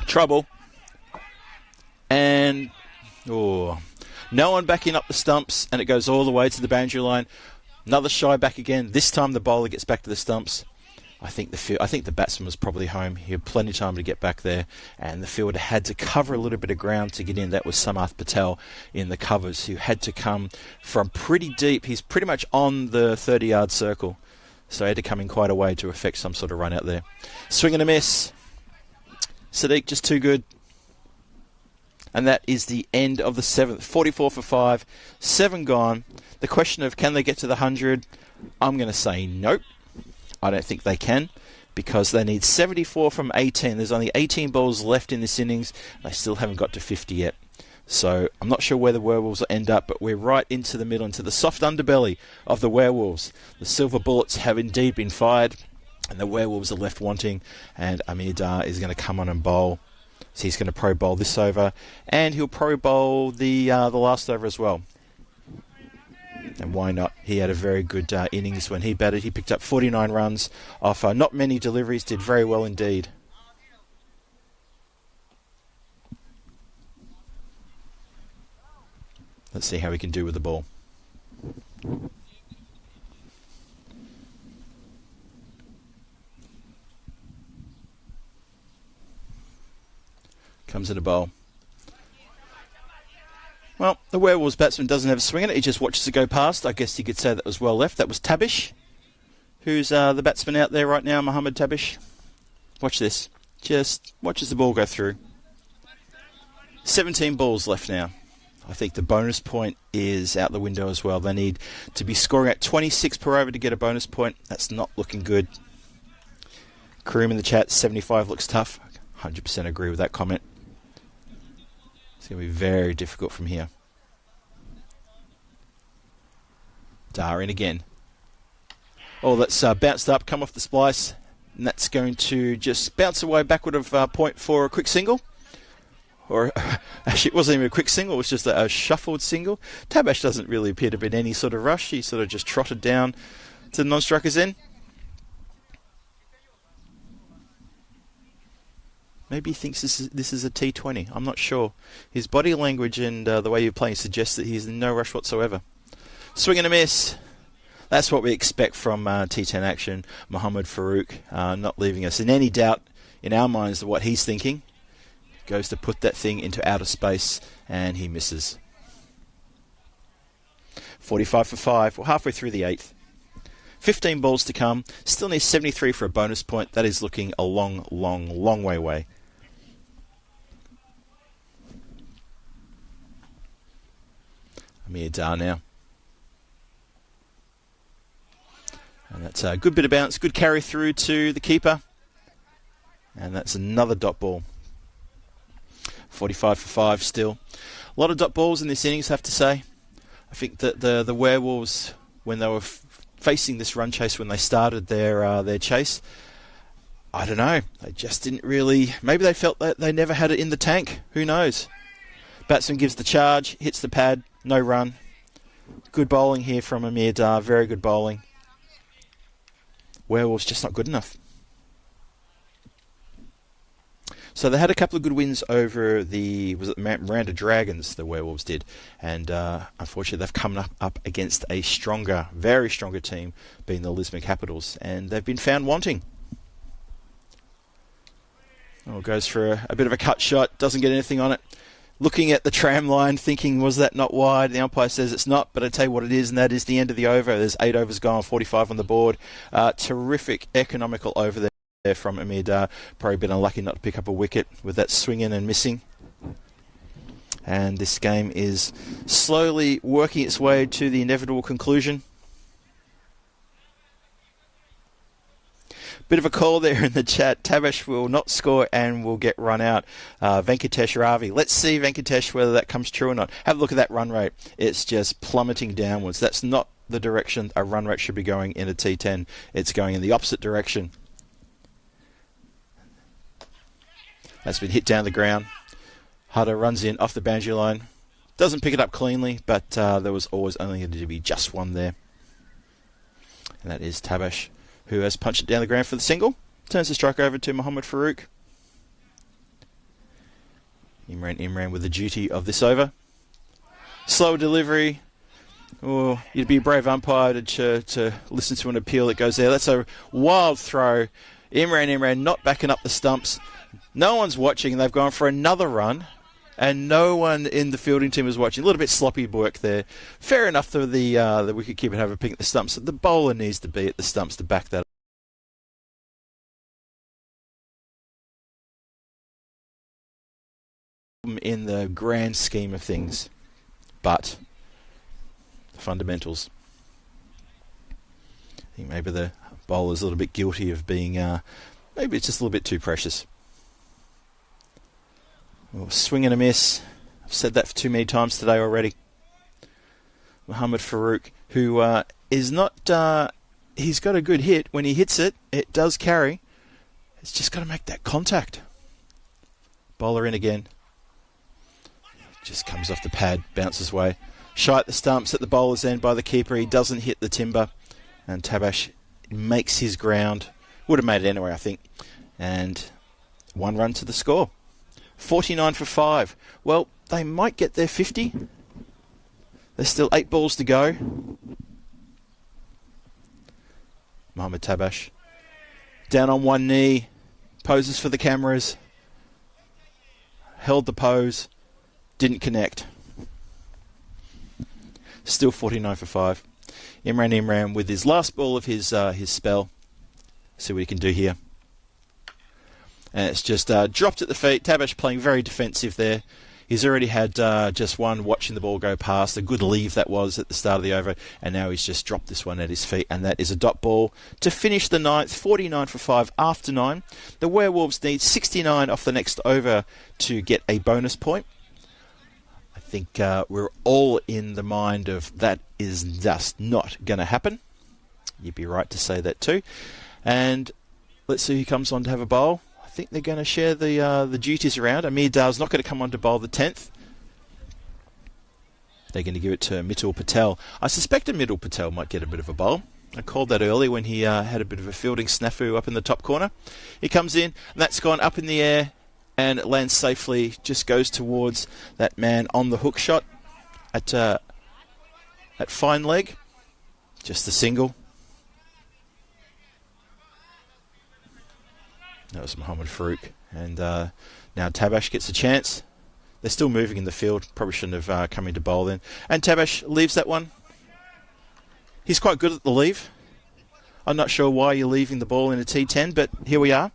Trouble. And, no one backing up the stumps, and it goes all the way to the boundary line. Another shy back again. This time the bowler gets back to the stumps. I think the batsman was probably home. He had plenty of time to get back there, and the fielder had to cover a little bit of ground to get in. That was Samarth Patel in the covers, who had to come from pretty deep. He's pretty much on the 30-yard circle, so he had to come in quite a way to effect some sort of run out there. Swing and a miss. Sadiq just too good. And that is the end of the 7th. 44 for 5, 7 gone. The question of can they get to the 100? I'm going to say nope. I don't think they can, because they need 74 from 18. There's only 18 balls left in this innings. They still haven't got to 50 yet. So I'm not sure where the Werewolves will end up, but we're right into the middle, into the soft underbelly of the Werewolves. The silver bullets have indeed been fired, and the Werewolves are left wanting, and Amir Dar is going to come on and bowl. So he's going to pro bowl this over, and he'll pro bowl the last over as well. And why not? He had a very good innings when he batted. He picked up 49 runs off not many deliveries, did very well indeed. Let's see how he can do with the ball. Comes in a bowl. Well, the Werewolves batsman doesn't have a swing in it. He just watches it go past. I guess you could say that was well left. That was Tabish, who's the batsman out there right now, Mohammed Tabish. Watch this. Just watches the ball go through. 17 balls left now. I think the bonus point is out the window as well. They need to be scoring at 26 per over to get a bonus point. That's not looking good. Kareem in the chat, 75 looks tough. 100% agree with that comment. It's going to be very difficult from here. Dar in again. Oh, that's bounced up, come off the splice. And that's going to just bounce away backward of point for a quick single. Or, actually, it wasn't even a quick single, it was just a shuffled single. Tabash doesn't really appear to be in any sort of rush. He sort of just trotted down to the non-strikers end. Maybe he thinks this is a T20. I'm not sure. His body language and the way you're playing suggests that he's in no rush whatsoever. Swing and a miss. That's what we expect from T10 action. Mohammed Farouk not leaving us in any doubt in our minds of what he's thinking. Goes to put that thing into outer space, and he misses. 45 for 5. We're halfway through the 8th. 15 balls to come. Still needs 73 for a bonus point. That is looking a long, long, long way away. Amir Dar now. And that's a good bit of bounce. Good carry through to the keeper. And that's another dot ball. 45 for 5 still. A lot of dot balls in this innings, I have to say. I think that the Werewolves, when they were facing this run chase, when they started their chase, I don't know. They just didn't really... Maybe they felt that they never had it in the tank. Who knows? Batsman gives the charge, hits the pad, no run. Good bowling here from Amir Dar. Very good bowling. Werewolves just not good enough. So they had a couple of good wins over the Miranda Dragons, the Werewolves did. And unfortunately they've come up against a stronger, very stronger team, being the Lisbon Capitals. And they've been found wanting. Oh, goes for a bit of a cut shot, doesn't get anything on it. Looking at the tram line, thinking, was that not wide? The umpire says it's not, but I tell you what it is, and that is the end of the over. There's 8 overs gone, 45 on the board. Terrific, economical over there from Amir Dar. Probably been unlucky not to pick up a wicket with that swing in and missing. And this game is slowly working its way to the inevitable conclusion. Bit of a call there in the chat. Tabash will not score and will get run out. Venkatesh Ravi. Let's see, Venkatesh, whether that comes true or not. Have a look at that run rate. It's just plummeting downwards. That's not the direction a run rate should be going in a T10. It's going in the opposite direction. That's been hit down the ground. Hudder runs in off the boundary line. Doesn't pick it up cleanly, but there was always only going to be just one there. And that is Tabash, who has punched it down the ground for the single. Turns the strike over to Mohammed Farouk. Imran with the duty of this over. Slow delivery. Oh, you'd be a brave umpire to listen to an appeal that goes there. That's a wild throw. Imran not backing up the stumps. No one's watching. They've gone for another run, and no one in the fielding team is watching. A little bit sloppy work there. Fair enough for the wicketkeeper to have a pick at the stumps. The bowler needs to be at the stumps to back that up. In the grand scheme of things, but the fundamentals. I think maybe the bowler's a little bit guilty of being, maybe it's just a little bit too precious. Oh, swing and a miss. I've said that for too many times today already. Mohammad Farouk, who is not, he's got a good hit. When he hits it, it does carry. It's just got to make that contact. Bowler in again. Just comes off the pad, bounces away. Shy at the stumps at the bowler's end by the keeper. He doesn't hit the timber. And Tabash makes his ground. Would have made it anyway, I think. And 1 run to the score. 49 for 5. Well, they might get their 50. There's still 8 balls to go. Mohammad Tabash. Down on one knee. Poses for the cameras. Held the pose. Didn't connect. Still 49 for 5. Imran with his last ball of his spell. See what he can do here. And it's just dropped at the feet. Tabash playing very defensive there. He's already had just one watching the ball go past. A good leave that was at the start of the over. And now he's just dropped this one at his feet. And that is a dot ball to finish the 9th. 49 for 5 after 9. The Werewolves need 69 off the next over to get a bonus point. I think we're all in the mind of that is just not going to happen. You'd be right to say that too. And let's see who comes on to have a bowl. I think they're going to share the duties around. Amir Dar's not going to come on to bowl the 10th. They're going to give it to Mitul Patel. I suspect Mitul Patel might get a bit of a bowl. I called that early when he had a bit of a fielding snafu up in the top corner. He comes in, and that's gone up in the air. And it lands safely, just goes towards that man on the hook shot at fine leg. Just a single. That was Mohammad Farouk. And now Tabash gets a chance. They're still moving in the field. Probably shouldn't have come into bowl then. And Tabash leaves that one. He's quite good at the leave. I'm not sure why you're leaving the ball in a T10, but here we are.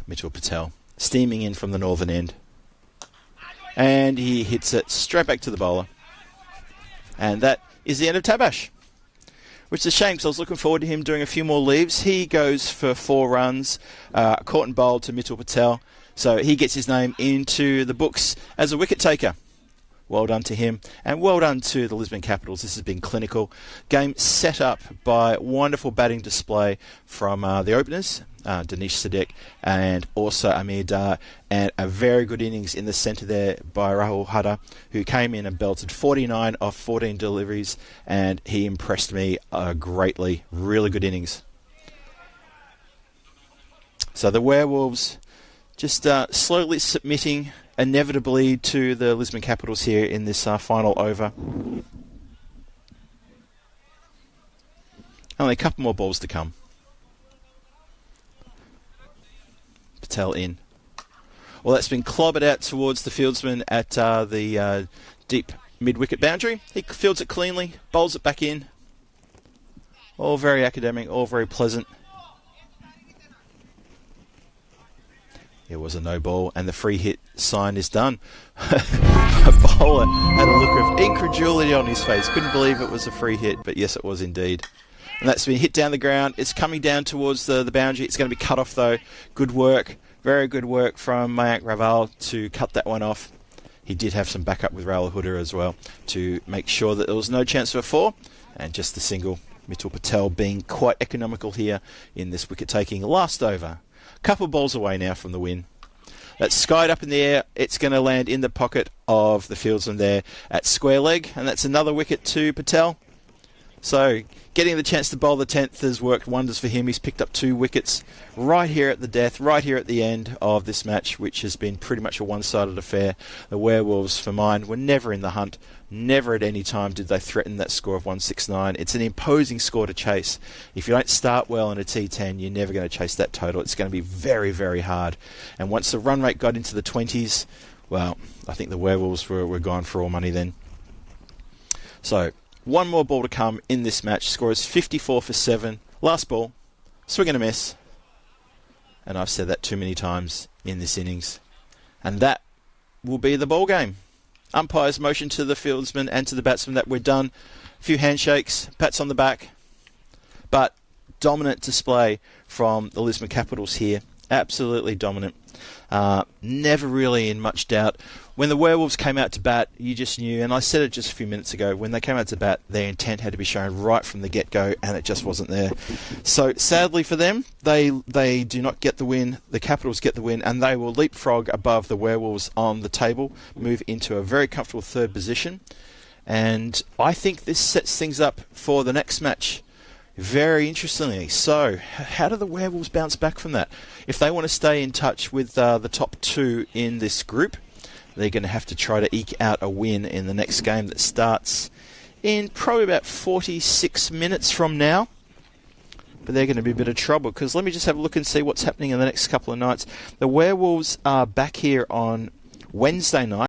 Mitul Patel steaming in from the northern end. And he hits it straight back to the bowler. And that is the end of Tabash. Which is a shame because I was looking forward to him doing a few more leaves. He goes for 4 runs, caught and bowled to Mitul Patel. So he gets his name into the books as a wicket taker. Well done to him. And well done to the Lisbon Capitals. This has been clinical. Game set up by wonderful batting display from the openers, Danish Sadek, and also Amir Dar, and a very good innings in the centre there by Rahul Hada, who came in and belted 49 off 14 deliveries, and he impressed me greatly. Really good innings. So the Werewolves just slowly submitting inevitably to the Lisbon Capitals here in this final over. Only a couple more balls to come. Patel in. Well, that's been clobbered out towards the fieldsman at the deep mid-wicket boundary. He fields it cleanly, bowls it back in. All very academic, all very pleasant. It was a no ball, and the free hit sign is done. A bowler had a look of incredulity on his face. Couldn't believe it was a free hit, but yes, it was indeed. And that's been hit down the ground. It's coming down towards the boundary. It's going to be cut off, though. Good work. Very good work from Mayank Raval to cut that one off. He did have some backup with Rahul Huda as well to make sure that there was no chance for a 4. And just the single. Mitul Patel being quite economical here in this wicket-taking last over. Couple balls away now from the win. That's skied up in the air. It's going to land in the pocket of the fieldsman there at square leg. And that's another wicket to Patel. So getting the chance to bowl the 10th has worked wonders for him. He's picked up 2 wickets right here at the death, right here at the end of this match, which has been pretty much a one-sided affair. The Werewolves, for mine, were never in the hunt. Never at any time did they threaten that score of 169. It's an imposing score to chase. If you don't start well in a T10, you're never going to chase that total. It's going to be very, very hard. And once the run rate got into the 20s, well, I think the Werewolves were gone for all money then. So, one more ball to come in this match. Score is 54 for 7. Last ball, swing and a miss. And I've said that too many times in this innings. And that will be the ball game. Umpire's motion to the fieldsman and to the batsman that we're done. A few handshakes, pats on the back. But dominant display from the Lisbon Capitals here. Absolutely dominant. Never really in much doubt. When the Werewolves came out to bat, you just knew, and I said it just a few minutes ago, when they came out to bat, their intent had to be shown right from the get-go, and it just wasn't there. So, sadly for them, they do not get the win. The Capitals get the win, and they will leapfrog above the Werewolves on the table, move into a very comfortable third position. And I think this sets things up for the next match. Very interestingly. So, how do the Werewolves bounce back from that? If they want to stay in touch with the top 2 in this group, they're going to have to try to eke out a win in the next game that starts in probably about 46 minutes from now. But they're going to be a bit of trouble, because let me just have a look and see what's happening in the next couple of nights. The Werewolves are back here on Wednesday night.